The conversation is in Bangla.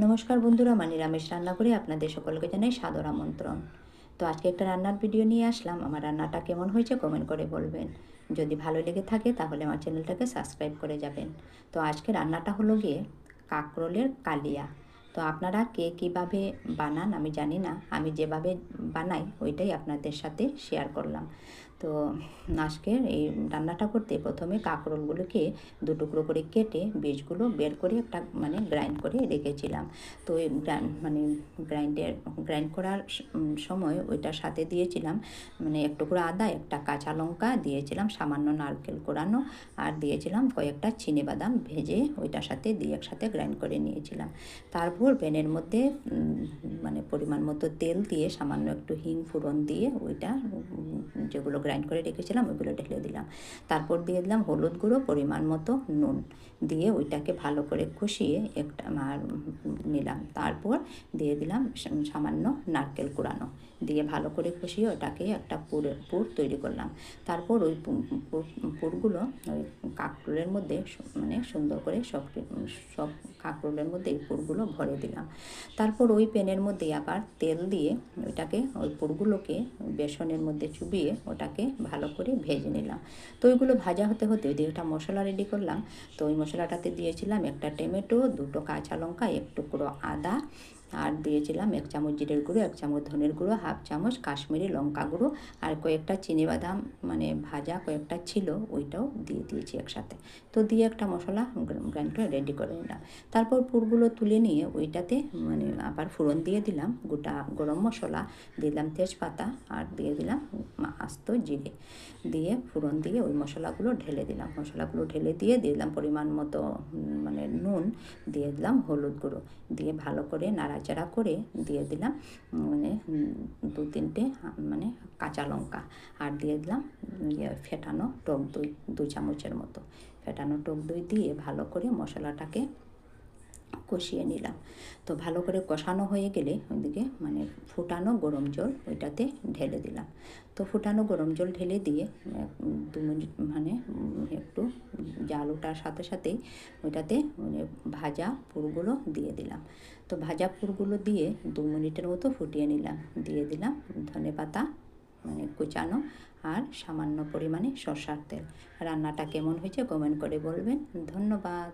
নমস্কার বন্ধুরা, নিরামিষ রান্না করে আপনাদের সকলকে জানাই সাদর আমন্ত্রণ। তো আজকে একটা রান্নার ভিডিও নিয়ে আসলাম। আমার রান্নাটা কেমন হয়েছে কমেন্ট করে বলবেন। যদি ভালো লেগে থাকে তাহলে আমার চ্যানেলটাকে সাবস্ক্রাইব করে যাবেন। তো আজকে রান্নাটা হলো গিয়ে কাঁকরোলের কালিয়া। তো আপনারা কে কীভাবে বানান আমি জানি না, আমি যেভাবে বানাই ওইটাই আপনাদের সাথে শেয়ার করলাম। তো আজকের এই রান্নাটা করতে প্রথমে কাঁকরোলগুলোকে দু টুকরো করে কেটে বীজগুলো বের করে একটা গ্রাইন্ড করে রেখেছিলাম। তো ওই গ্রাইন্ড করার সময় ওইটার সাথে দিয়েছিলাম এক টুকরো আদা, একটা কাঁচা লঙ্কা দিয়েছিলাম, সামান্য নারকেল কোড়ানো, আর দিয়েছিলাম কয়েকটা চিনিবাদাম ভেজে ওইটার সাথে দিয়ে একসাথে গ্রাইন্ড করে নিয়েছিলাম। তারপর প্যানের মধ্যে পরিমাণ মতো তেল দিয়ে সামান্য একটু হিং ফোড়ন দিয়ে ওইটা যেগুলো গ্রাইন্ড করে রেখেছিলাম ওইগুলো ঢেলে দিলাম। তারপর দিয়ে দিলাম হলুদ গুঁড়ো, পরিমাণ মতো নুন দিয়ে ওইটাকে ভালো করে কষিয়ে একটা নিলাম। তারপর দিয়ে দিলাম সামান্য নারকেল কুড়ানো, দিয়ে ভালো করে কষিয়ে ওটাকে একটা পুর তৈরি করলাম। তারপর ওই পুরগুলো ওই কাঁকরোলের মধ্যে সুন্দর করে সব কাঁকরোলের মধ্যে এই পুরগুলো ভরে দিলাম। তারপর ওই প্যানের মধ্যে আবার তেল দিয়ে ওই পুরগুলোকে বেসনের মধ্যে চুবিয়ে ওটাকে ভালো করে ভেজে নিলাম। তো ওইগুলো ভাজা হতে হতে ওইদিকে একটা মশলা রেডি করলাম। তো ওই মশলাটাতে দিয়েছিলাম একটা টমেটো, দুটো কাঁচা লঙ্কা, এক টুকরো আদা, আর দিয়েছিলাম 1 চামচ জিরের গুঁড়ো, 1 চামচ ধনের গুঁড়ো, হাফ চামচ কাশ্মীরি লঙ্কা গুঁড়ো, আর কয়েকটা চিনিবাদাম ভাজা কয়েকটা ছিল ওইটাও দিয়ে দিয়েছি একসাথে। তো দিয়ে একটা মশলা গ্রাইন্ড করে রেডি করে নিলাম। তারপর পুরগুলো তুলে নিয়ে ওইটাতে আবার ফোড়ন দিয়ে দিলাম গোটা গরম মশলা, দিলাম তেজপাতা, আর দিয়ে দিলাম আস্ত জিরে, দিয়ে ফোড়ন দিয়ে ওই মশলাগুলো ঢেলে দিলাম। মশলাগুলো ঢেলে দিয়ে দিলাম পরিমাণ মতো নুন, দিয়ে দিলাম হলুদ গুঁড়ো, দিয়ে ভালো করে নাড়াচাড়া করে দিয়ে দিলাম 2-3টে কাঁচা লঙ্কা, আর দিয়ে দিলাম ফেটানো টক দই 2 চামচের মতো। ফেটানো টক দই দিয়ে ভালো করে মশলাটাকে কষিয়ে নিলাম। তো ভালো করে কষানো হয়ে গেলে ওইদিকে ফুটানো গরম জল ওইটাতে ঢেলে দিলাম। তো ফুটানো গরম জল ঢেলে দিয়ে 2 মিনিট একটু জাল ওঠার সাথে সাথেই ওইটাতে ভাজা পুরগুলো দিয়ে দিলাম। তো ভাজা পুরগুলো দিয়ে 2 মিনিটের মতো ফুটিয়ে নিলাম। দিয়ে দিলাম ধনেপাতা কুচানো, আর সামান্য পরিমাণে সরষার তেল। রান্নাটা কেমন হয়েছে কমেন্ট করে বলবেন। ধন্যবাদ।